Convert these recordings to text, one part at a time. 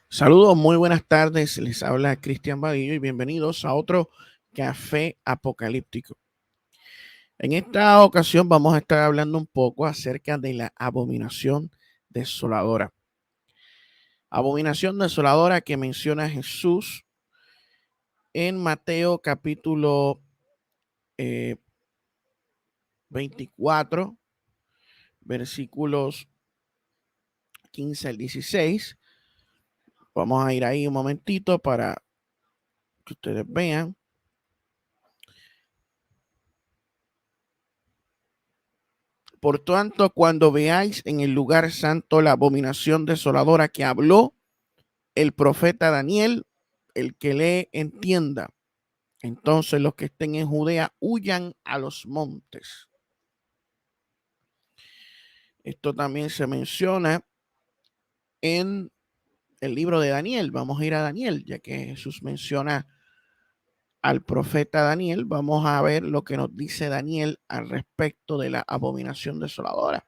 Saludos, muy buenas tardes. Les habla Cristian Vadillo y bienvenidos a otro Café Apocalíptico. En esta ocasión vamos a estar hablando un poco acerca de la abominación desoladora. Abominación desoladora que menciona Jesús en Mateo capítulo 24, versículos 15 al 16. Vamos a ir ahí un momentito para que ustedes vean. Por tanto, cuando veáis en el lugar santo la abominación desoladora que habló el profeta Daniel, el que lee entienda. Entonces los que estén en Judea huyan a los montes. Esto también se menciona en el libro de Daniel. Vamos a ir a Daniel, ya que Jesús menciona al profeta Daniel. Vamos a ver lo que nos dice Daniel al respecto de la abominación desoladora.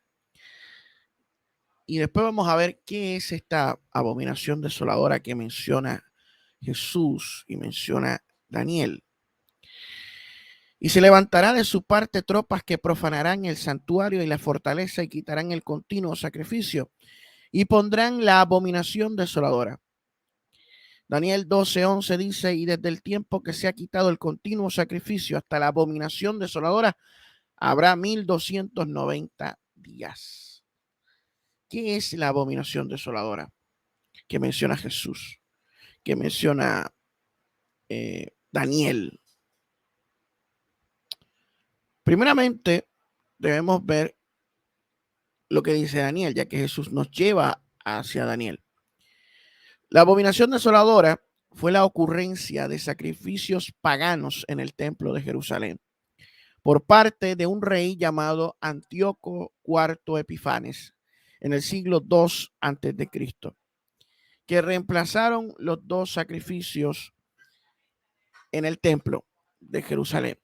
Y después vamos a ver qué es esta abominación desoladora que menciona Jesús y menciona Daniel. Y se levantará de su parte tropas que profanarán el santuario y la fortaleza y quitarán el continuo sacrificio y pondrán la abominación desoladora. Daniel 12:11 dice, y desde el tiempo que se ha quitado el continuo sacrificio hasta la abominación desoladora, habrá 1290 días. ¿Qué es la abominación desoladora que menciona Jesús? Que menciona Daniel. Primeramente, debemos ver lo que dice Daniel, ya que Jesús nos lleva hacia Daniel. La abominación desoladora fue la ocurrencia de sacrificios paganos en el templo de Jerusalén por parte de un rey llamado Antíoco IV Epifanes en el siglo II a.C., que reemplazaron los dos sacrificios en el templo de Jerusalén.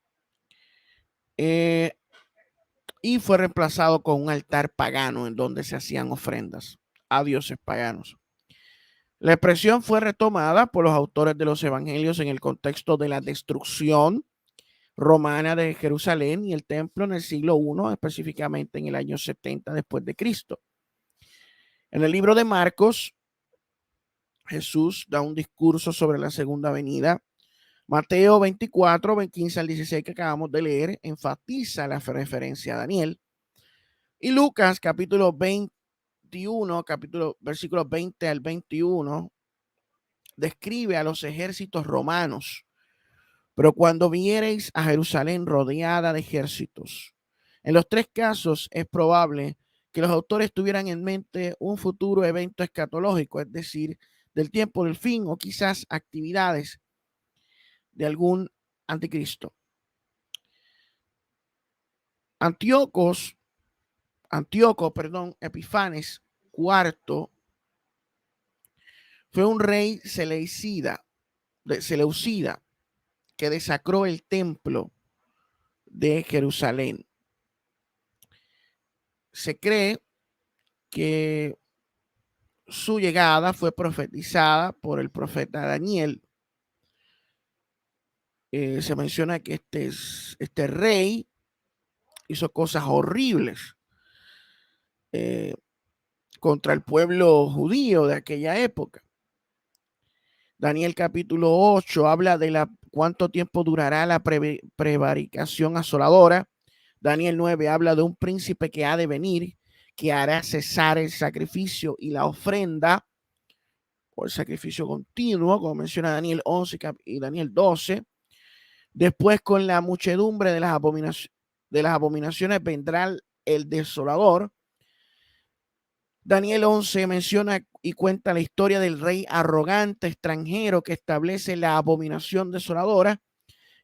Y fue reemplazado con un altar pagano en donde se hacían ofrendas a dioses paganos. La expresión fue retomada por los autores de los evangelios en el contexto de la destrucción romana de Jerusalén y el templo en el siglo I, específicamente en el año 70 después de Cristo. En el libro de Marcos, Jesús da un discurso sobre la segunda venida. Mateo 24, 15 al 16 que acabamos de leer, enfatiza la referencia a Daniel. Y Lucas, capítulo 21, versículos 20 al 21, describe a los ejércitos romanos. Pero cuando viereis a Jerusalén rodeada de ejércitos, en los tres casos es probable que los autores tuvieran en mente un futuro evento escatológico, es decir, del tiempo del fin o quizás actividades de algún anticristo. Epifanes IV fue un rey seleucida que desacró el templo de Jerusalén. Se cree que su llegada fue profetizada por el profeta Daniel. Se menciona que este rey hizo cosas horribles contra el pueblo judío de aquella época. Daniel capítulo 8 habla de cuánto tiempo durará la prevaricación asoladora. Daniel 9 habla de un príncipe que ha de venir, que hará cesar el sacrificio y la ofrenda, o el sacrificio continuo, como menciona Daniel 11 y Daniel 12. Después, con la muchedumbre de las abominaciones vendrá el desolador. Daniel 11 menciona y cuenta la historia del rey arrogante extranjero que establece la abominación desoladora.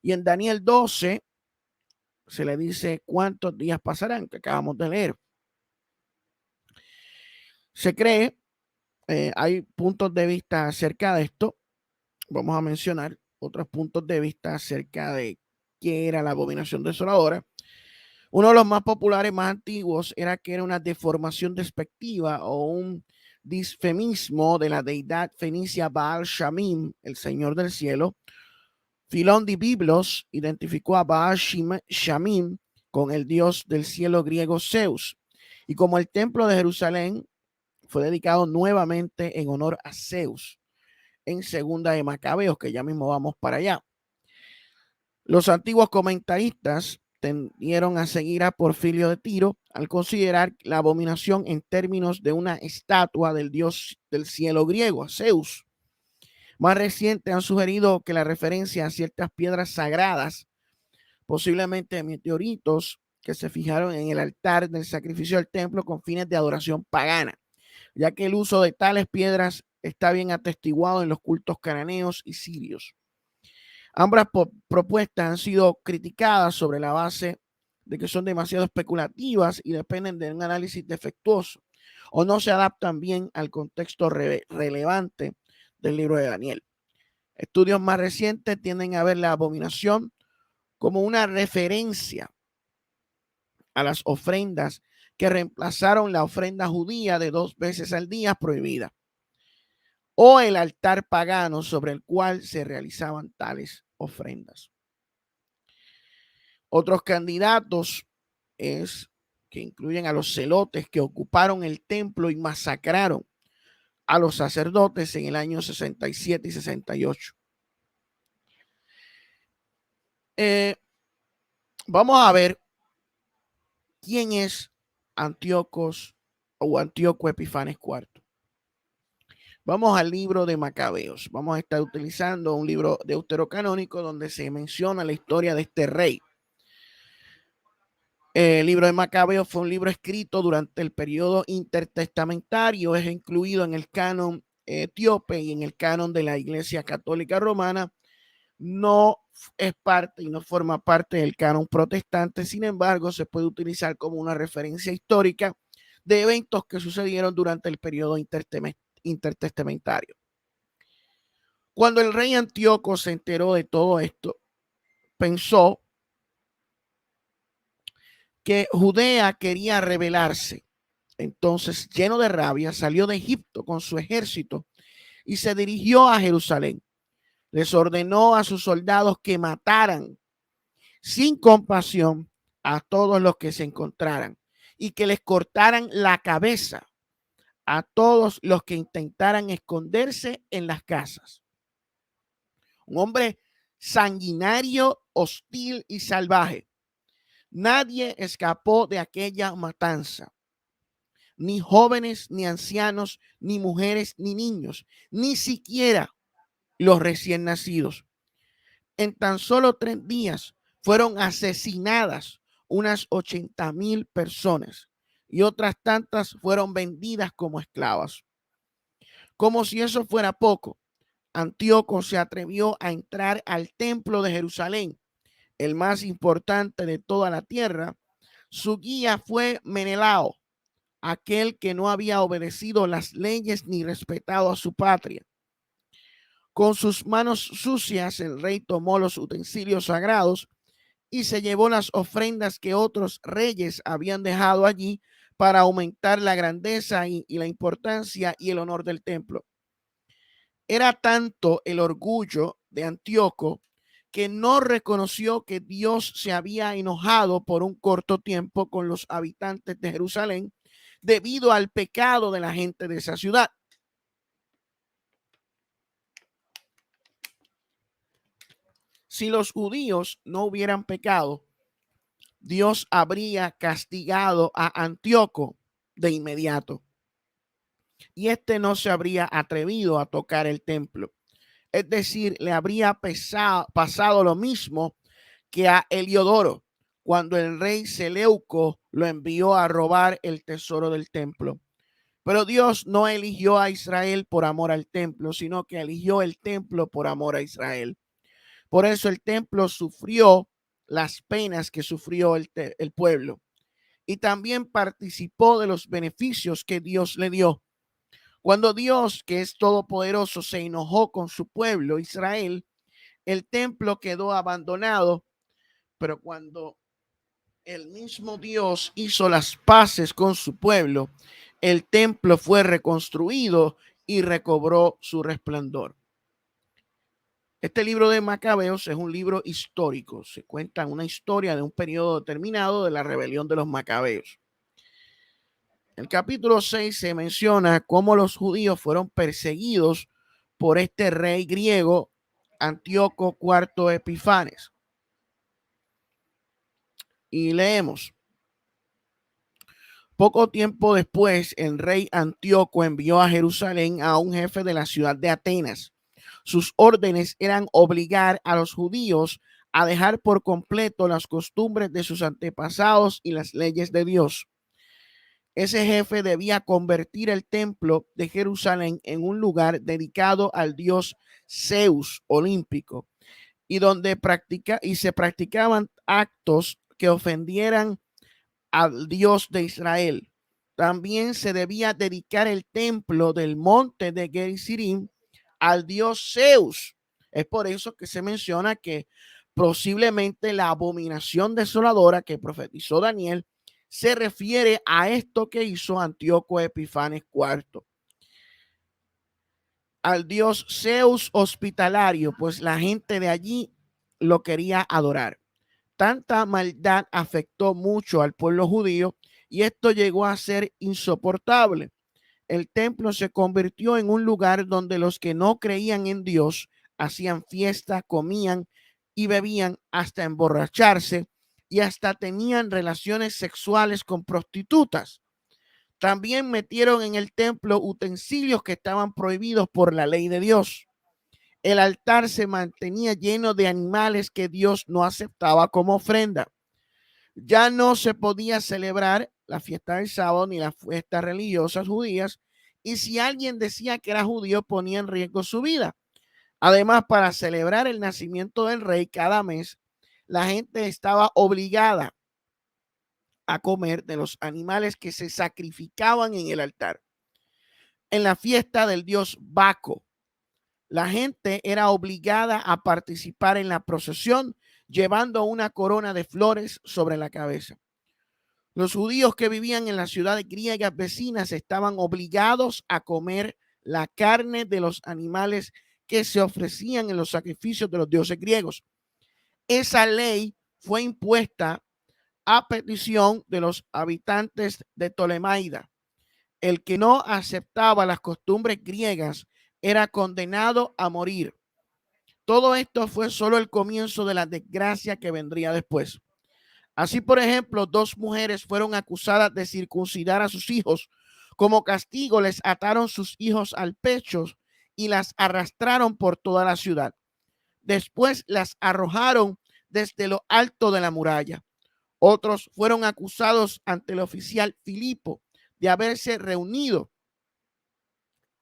Y en Daniel 12 se le dice cuántos días pasarán, que acabamos de leer. Se cree, hay puntos de vista acerca de esto. Vamos a mencionar otros puntos de vista acerca de qué era la abominación desoladora. Uno de los más populares, más antiguos, era que era una deformación despectiva o un disfemismo de la deidad fenicia Baal Shamim, el Señor del Cielo. Filón de Biblos identificó a Baal Shamim con el dios del cielo griego Zeus. Y como el templo de Jerusalén fue dedicado nuevamente en honor a Zeus en Segunda de Macabeos, que ya mismo vamos para allá. Los antiguos comentaristas tendieron a seguir a Porfirio de Tiro al considerar la abominación en términos de una estatua del dios del cielo griego, Zeus. Más recientes han sugerido que la referencia a ciertas piedras sagradas, posiblemente meteoritos, que se fijaron en el altar del sacrificio del templo con fines de adoración pagana, ya que el uso de tales piedras está bien atestiguado en los cultos cananeos y sirios. Ambas propuestas han sido criticadas sobre la base de que son demasiado especulativas y dependen de un análisis defectuoso o no se adaptan bien al contexto relevante del libro de Daniel. Estudios más recientes tienden a ver la abominación como una referencia a las ofrendas que reemplazaron la ofrenda judía de 2 veces al día prohibida, o el altar pagano sobre el cual se realizaban tales ofrendas. Otros candidatos que incluyen a los celotes que ocuparon el templo y masacraron a los sacerdotes en el año 67 y 68. Vamos a ver quién es Antíoco Epífanes IV. Vamos al libro de Macabeos. Vamos a estar utilizando un libro deuterocanónico donde se menciona la historia de este rey. El libro de Macabeos fue un libro escrito durante el periodo intertestamentario, es incluido en el canon etíope y en el canon de la Iglesia Católica Romana. No es parte y no forma parte del canon protestante, sin embargo, se puede utilizar como una referencia histórica de eventos que sucedieron durante el periodo intertestamentario. Cuando el rey Antíoco se enteró de todo esto, pensó que Judea quería rebelarse. Entonces, lleno de rabia, salió de Egipto con su ejército y se dirigió a Jerusalén. Les ordenó a sus soldados que mataran sin compasión a todos los que se encontraran y que les cortaran la cabeza a todos los que intentaran esconderse en las casas. Un hombre sanguinario, hostil y salvaje. Nadie escapó de aquella matanza. Ni jóvenes, ni ancianos, ni mujeres, ni niños, ni siquiera los recién nacidos. En tan solo 3 días fueron asesinadas unas 80,000 personas y otras tantas fueron vendidas como esclavas. Como si eso fuera poco, Antíoco se atrevió a entrar al templo de Jerusalén, el más importante de toda la tierra. Su guía fue Menelao, aquel que no había obedecido las leyes ni respetado a su patria. Con sus manos sucias, el rey tomó los utensilios sagrados y se llevó las ofrendas que otros reyes habían dejado allí para aumentar la grandeza y la importancia y el honor del templo. Era tanto el orgullo de Antíoco que no reconoció que Dios se había enojado por un corto tiempo con los habitantes de Jerusalén debido al pecado de la gente de esa ciudad. Si los judíos no hubieran pecado, Dios habría castigado a Antíoco de inmediato y este no se habría atrevido a tocar el templo. Es decir, le habría pasado lo mismo que a Heliodoro cuando el rey Seleuco lo envió a robar el tesoro del templo. Pero Dios no eligió a Israel por amor al templo, sino que eligió el templo por amor a Israel. Por eso el templo sufrió las penas que sufrió el pueblo y también participó de los beneficios que Dios le dio. Cuando Dios, que es todopoderoso, se enojó con su pueblo, Israel, el templo quedó abandonado, pero cuando el mismo Dios hizo las paces con su pueblo, el templo fue reconstruido y recobró su resplandor. Este libro de Macabeos es un libro histórico. Se cuenta una historia de un periodo determinado de la rebelión de los Macabeos. En el capítulo 6 se menciona cómo los judíos fueron perseguidos por este rey griego, Antíoco IV Epifanes. Y leemos: poco tiempo después, el rey Antíoco envió a Jerusalén a un jefe de la ciudad de Atenas. Sus órdenes eran obligar a los judíos a dejar por completo las costumbres de sus antepasados y las leyes de Dios. Ese jefe debía convertir el templo de Jerusalén en un lugar dedicado al dios Zeus olímpico y donde se practicaban actos que ofendieran al Dios de Israel. También se debía dedicar el templo del monte de Gerizim al dios Zeus. Es por eso que se menciona que posiblemente la abominación desoladora que profetizó Daniel se refiere a esto que hizo Antíoco Epifanes IV. Al dios Zeus hospitalario, pues la gente de allí lo quería adorar. Tanta maldad afectó mucho al pueblo judío y esto llegó a ser insoportable. El templo se convirtió en un lugar donde los que no creían en Dios hacían fiesta, comían y bebían hasta emborracharse y hasta tenían relaciones sexuales con prostitutas. También metieron en el templo utensilios que estaban prohibidos por la ley de Dios. El altar se mantenía lleno de animales que Dios no aceptaba como ofrenda. Ya no se podía celebrar la fiesta del sábado ni las fiestas religiosas judías, y si alguien decía que era judío ponía en riesgo su vida. Además, para celebrar el nacimiento del rey cada mes, la gente estaba obligada a comer de los animales que se sacrificaban en el altar. En la fiesta del dios Baco, la gente era obligada a participar en la procesión llevando una corona de flores sobre la cabeza. Los judíos que vivían en las ciudades griegas vecinas estaban obligados a comer la carne de los animales que se ofrecían en los sacrificios de los dioses griegos. Esa ley fue impuesta a petición de los habitantes de Ptolemaida. El que no aceptaba las costumbres griegas era condenado a morir. Todo esto fue solo el comienzo de la desgracia que vendría después. Así, por ejemplo, dos mujeres fueron acusadas de circuncidar a sus hijos. Como castigo, les ataron sus hijos al pecho y las arrastraron por toda la ciudad. Después las arrojaron desde lo alto de la muralla. Otros fueron acusados ante el oficial Filipo de haberse reunido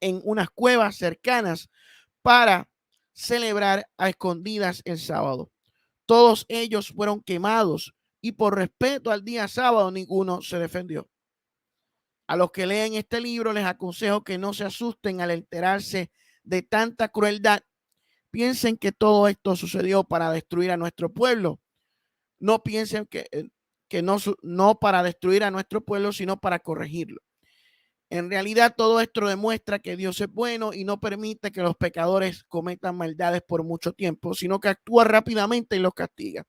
en unas cuevas cercanas para celebrar a escondidas el sábado. Todos ellos fueron quemados y por respeto al día sábado ninguno se defendió. A los que leen este libro les aconsejo que no se asusten al enterarse de tanta crueldad. Piensen que todo esto sucedió para destruir a nuestro pueblo. No piensen que no para destruir a nuestro pueblo, sino para corregirlo. En realidad todo esto demuestra que Dios es bueno y no permite que los pecadores cometan maldades por mucho tiempo, sino que actúa rápidamente y los castiga.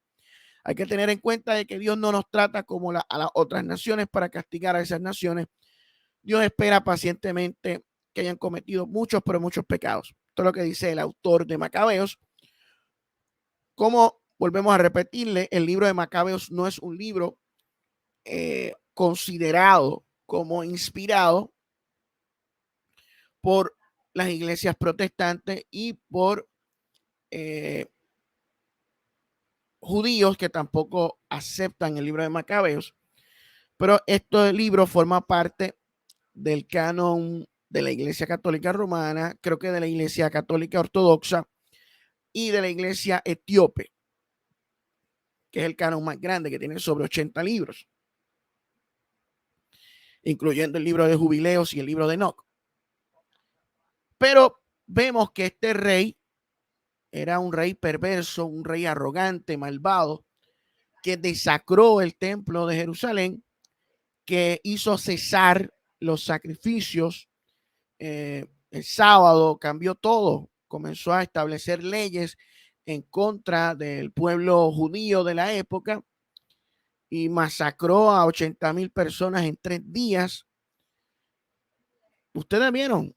Hay que tener en cuenta de que Dios no nos trata como a las otras naciones para castigar a esas naciones. Dios espera pacientemente que hayan cometido muchos, pero muchos pecados. Esto es lo que dice el autor de Macabeos. Como volvemos a repetirle, el libro de Macabeos no es un libro considerado como inspirado por las iglesias protestantes y por judíos que tampoco aceptan el libro de Macabeos, pero este libro forma parte del canon de la Iglesia Católica Romana, creo que de la Iglesia Católica Ortodoxa y de la Iglesia Etíope, que es el canon más grande, que tiene sobre 80 libros, incluyendo el libro de Jubileos y el libro de Enoc. Pero vemos que este rey era un rey perverso, un rey arrogante, malvado, que desacró el templo de Jerusalén, que hizo cesar los sacrificios. El sábado cambió todo, comenzó a establecer leyes en contra del pueblo judío de la época y masacró a 80,000 personas en 3 días. Ustedes vieron,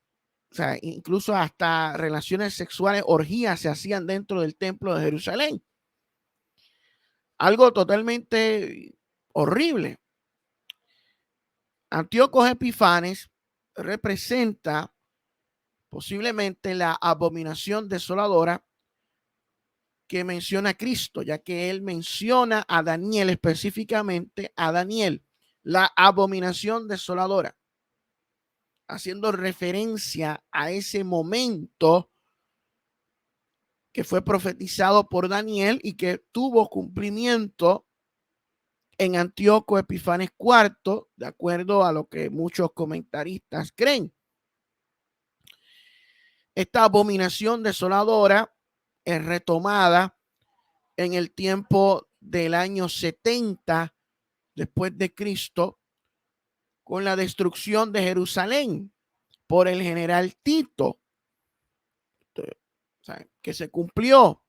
o sea, incluso hasta relaciones sexuales, orgías se hacían dentro del templo de Jerusalén. Algo totalmente horrible. Antíoco Epifanes representa posiblemente la abominación desoladora que menciona Cristo, ya que él menciona a Daniel, específicamente a Daniel, la abominación desoladora, haciendo referencia a ese momento que fue profetizado por Daniel y que tuvo cumplimiento en Antíoco Epifanes IV, de acuerdo a lo que muchos comentaristas creen. Esta abominación desoladora es retomada en el tiempo del año 70 después de Cristo, con la destrucción de Jerusalén por el general Tito, que se cumplió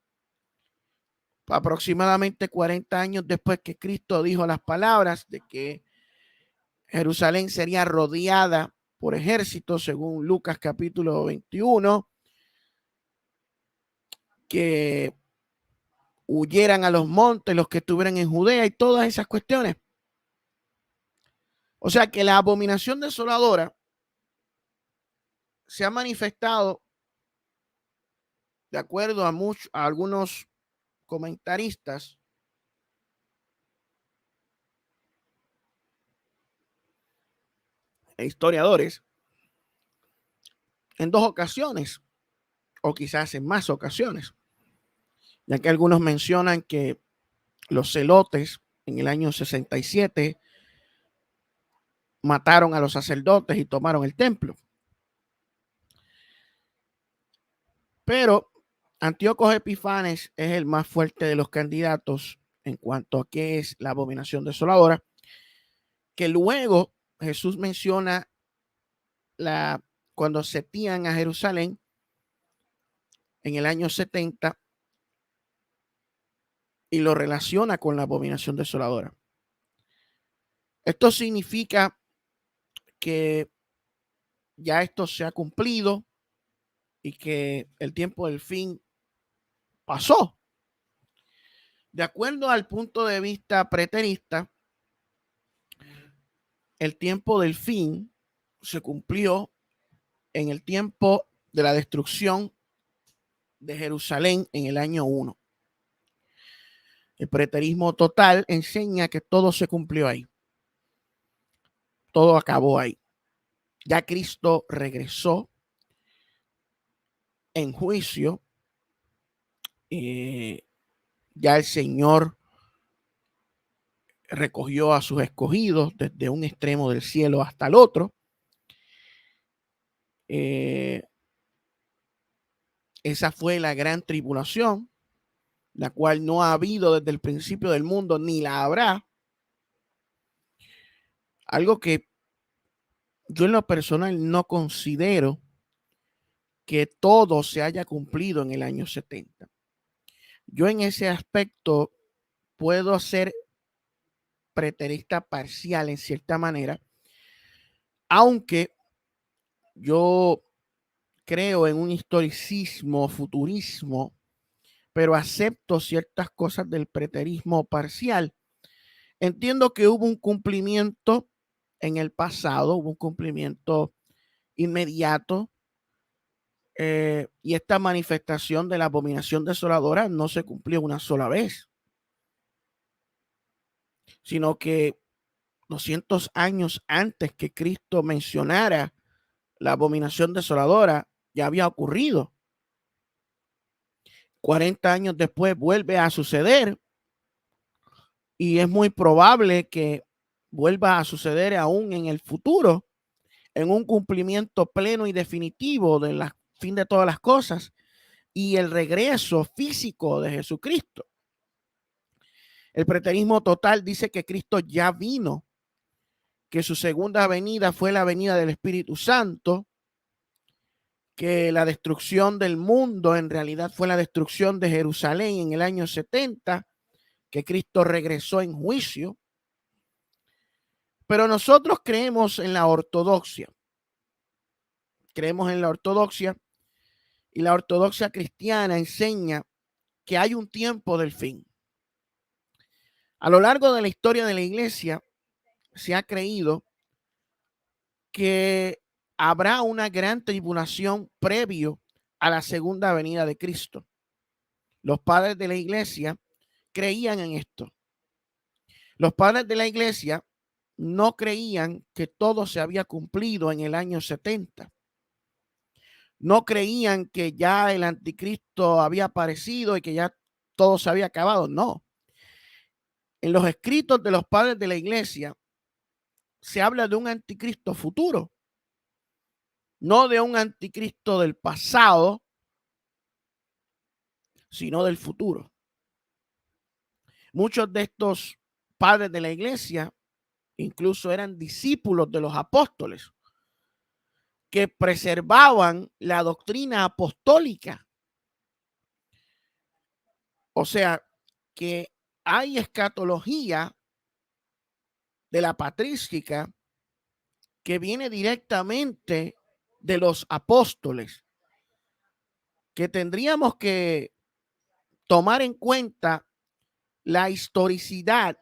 aproximadamente 40 años después que Cristo dijo las palabras de que Jerusalén sería rodeada por ejércitos, según Lucas capítulo 21, que huyeran a los montes los que estuvieran en Judea y todas esas cuestiones. O sea que la abominación desoladora se ha manifestado, de acuerdo a algunos comentaristas, e historiadores, en 2 ocasiones, o quizás en más ocasiones, ya que algunos mencionan que los celotes en el año 67 mataron a los sacerdotes y tomaron el templo. Pero Antíoco Epifanes es el más fuerte de los candidatos en cuanto a qué es la abominación desoladora, que luego Jesús menciona cuando setían a Jerusalén en el año 70 y lo relaciona con la abominación desoladora. Esto significa que ya esto se ha cumplido y que el tiempo del fin pasó. De acuerdo al punto de vista preterista, el tiempo del fin se cumplió en el tiempo de la destrucción de Jerusalén en el año 1. El preterismo total enseña que todo se cumplió ahí. Todo acabó ahí. Ya Cristo regresó en juicio. Ya el Señor recogió a sus escogidos desde un extremo del cielo hasta el otro. Esa fue la gran tribulación, la cual no ha habido desde el principio del mundo ni la habrá. Algo que yo en lo personal no considero que todo se haya cumplido en el año 70. Yo en ese aspecto puedo ser preterista parcial en cierta manera, aunque yo creo en un historicismo, futurismo, pero acepto ciertas cosas del preterismo parcial. Entiendo que hubo un cumplimiento en el pasado, hubo un cumplimiento inmediato, y esta manifestación de la abominación desoladora no se cumplió una sola vez, sino que 200 años antes que Cristo mencionara la abominación desoladora ya había ocurrido. 40 años después vuelve a suceder y es muy probable que vuelva a suceder aún en el futuro, en un cumplimiento pleno y definitivo del fin de todas las cosas y el regreso físico de Jesucristo. El preterismo total dice que Cristo ya vino, que su segunda venida fue la venida del Espíritu Santo, que la destrucción del mundo en realidad fue la destrucción de Jerusalén en el año 70, que Cristo regresó en juicio. Pero nosotros creemos en la ortodoxia. Creemos en la ortodoxia, y la ortodoxia cristiana enseña que hay un tiempo del fin. A lo largo de la historia de la iglesia se ha creído que habrá una gran tribulación previo a la segunda venida de Cristo. Los padres de la iglesia creían en esto. Los padres de la iglesia no creían que todo se había cumplido en el año 70. No creían que ya el anticristo había aparecido y que ya todo se había acabado. No. En los escritos de los padres de la iglesia se habla de un anticristo futuro, no de un anticristo del pasado, sino del futuro. Muchos de estos padres de la iglesia incluso eran discípulos de los apóstoles, que preservaban la doctrina apostólica. O sea, que hay escatología de la patrística que viene directamente de los apóstoles, que tendríamos que tomar en cuenta la historicidad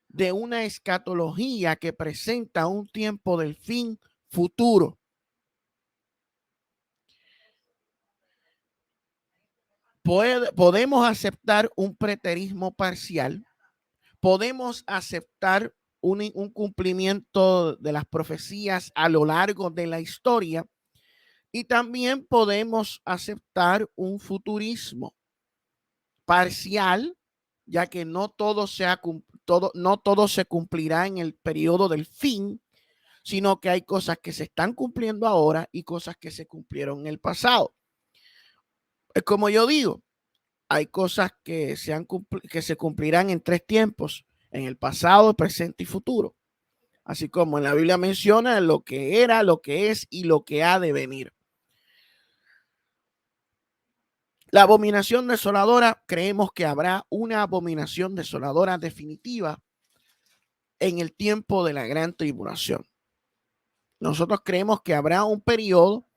de una escatología que presenta un tiempo del fin futuro. Podemos aceptar un preterismo parcial, podemos aceptar un cumplimiento de las profecías a lo largo de la historia, y también podemos aceptar un futurismo parcial, ya que no todo se cumplirá en el periodo del fin, sino que hay cosas que se están cumpliendo ahora y cosas que se cumplieron en el pasado. Es como yo digo, hay cosas que se cumplirán en 3 tiempos: en el pasado, presente y futuro. Así como en la Biblia menciona lo que era, lo que es y lo que ha de venir. La abominación desoladora, creemos que habrá una abominación desoladora definitiva en el tiempo de la gran tribulación. Nosotros creemos que habrá un periodo,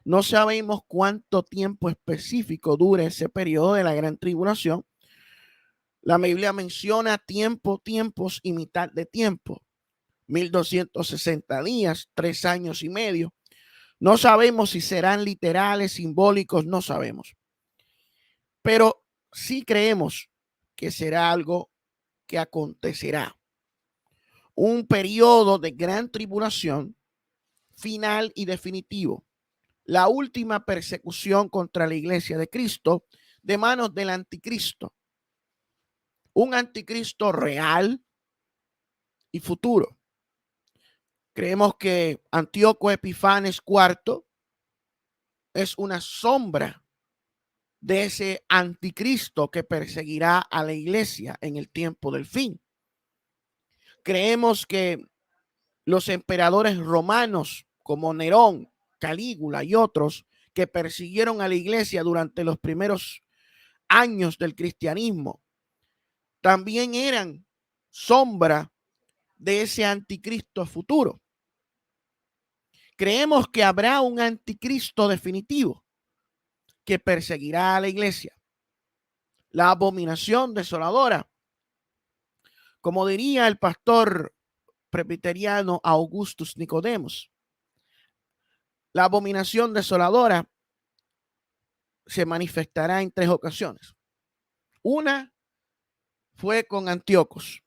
no sabemos cuánto tiempo específico dure ese periodo de la gran tribulación. La Biblia menciona tiempos y mitad de tiempo. 1260 días, 3 años y medio. No sabemos si serán literales, simbólicos, no sabemos. Pero sí creemos que será algo que acontecerá. Un periodo de gran tribulación final y definitivo. La última persecución contra la iglesia de Cristo de manos del anticristo. Un anticristo real y futuro. Creemos que Antíoco Epifanes IV es una sombra de ese anticristo que perseguirá a la iglesia en el tiempo del fin. Creemos que los emperadores romanos como Nerón, Calígula y otros que persiguieron a la iglesia durante los primeros años del cristianismo también eran sombra de ese anticristo futuro. Creemos que habrá un anticristo definitivo que perseguirá a la iglesia. La abominación desoladora, como diría el pastor presbiteriano Augustus Nicodemos, la abominación desoladora se manifestará en 3 ocasiones. Una fue con Antíocos.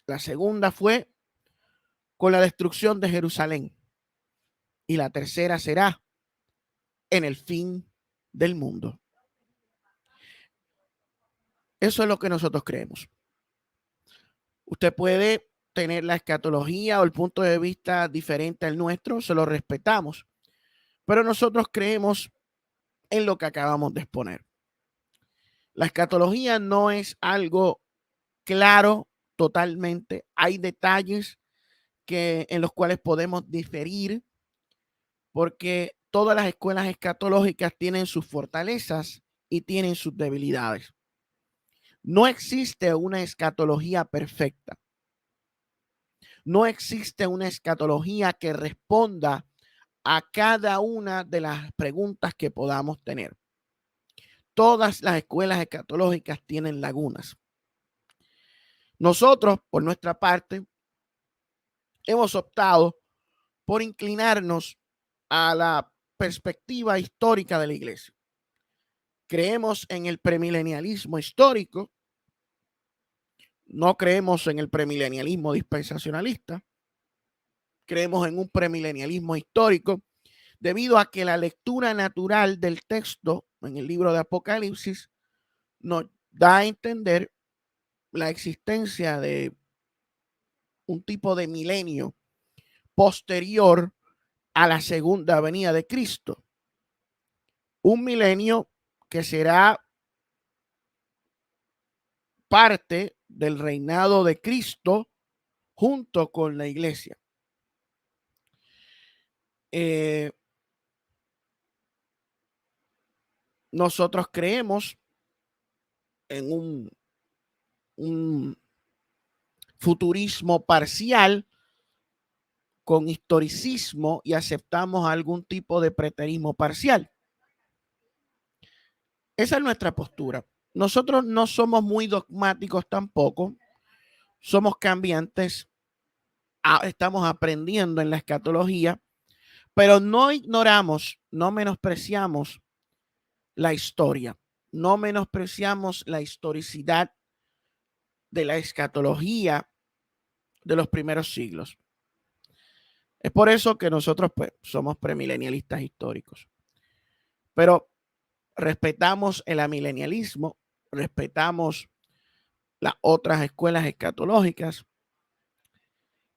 La segunda fue con la destrucción de Jerusalén. Y la tercera será en el fin del mundo. Eso es lo que nosotros creemos. Usted puede tener la escatología o el punto de vista diferente al nuestro, se lo respetamos, pero nosotros creemos en lo que acabamos de exponer. La escatología no es algo claro totalmente. Hay detalles en los cuales podemos diferir, porque todas las escuelas escatológicas tienen sus fortalezas y tienen sus debilidades. No existe una escatología perfecta. No existe una escatología que responda a cada una de las preguntas que podamos tener. Todas las escuelas escatológicas tienen lagunas. Nosotros, por nuestra parte, hemos optado por inclinarnos a la perspectiva histórica de la iglesia. Creemos en el premilenialismo histórico, no creemos en el premilenialismo dispensacionalista, creemos en un premilenialismo histórico debido a que la lectura natural del texto en el libro de Apocalipsis nos da a entender la existencia de un tipo de milenio posterior a la segunda venida de Cristo. Un milenio que será parte del reinado de Cristo junto con la iglesia. Nosotros creemos en un futurismo parcial con historicismo y aceptamos algún tipo de preterismo parcial. Esa es nuestra postura. Nosotros no somos muy dogmáticos tampoco, somos cambiantes, estamos aprendiendo en la escatología, pero no ignoramos, no menospreciamos la historia, no menospreciamos la historicidad de la escatología de los primeros siglos. Es por eso que nosotros pues, somos premilenialistas históricos. Pero respetamos el amilenialismo, respetamos las otras escuelas escatológicas.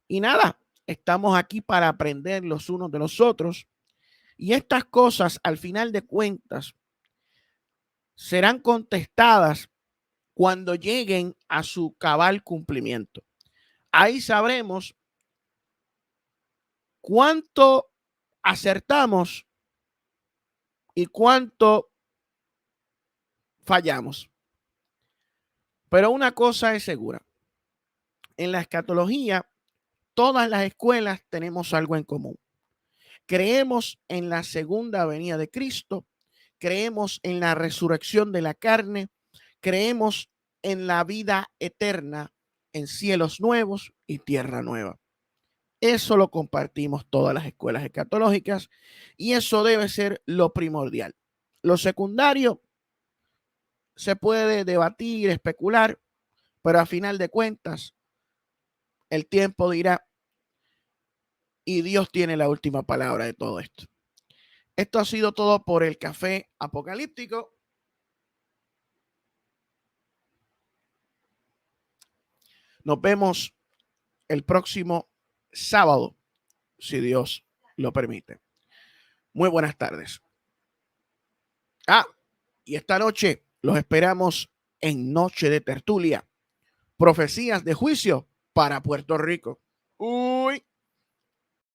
Y nada, estamos aquí para aprender los unos de los otros. Y estas cosas, al final de cuentas, serán contestadas cuando lleguen a su cabal cumplimiento. Ahí sabremos cuánto acertamos y cuánto fallamos. Pero una cosa es segura. En la escatología, todas las escuelas tenemos algo en común. Creemos en la segunda venida de Cristo, creemos en la resurrección de la carne, creemos en la vida eterna, en cielos nuevos y tierra nueva. Eso lo compartimos todas las escuelas escatológicas y eso debe ser lo primordial. Lo secundario se puede debatir, especular, pero a final de cuentas, el tiempo dirá y Dios tiene la última palabra de todo esto. Esto ha sido todo por el Café Apocalíptico. Nos vemos el próximo sábado, si Dios lo permite. Muy buenas tardes. Y esta noche los esperamos en Noche de Tertulia. Profecías de juicio para Puerto Rico. Uy.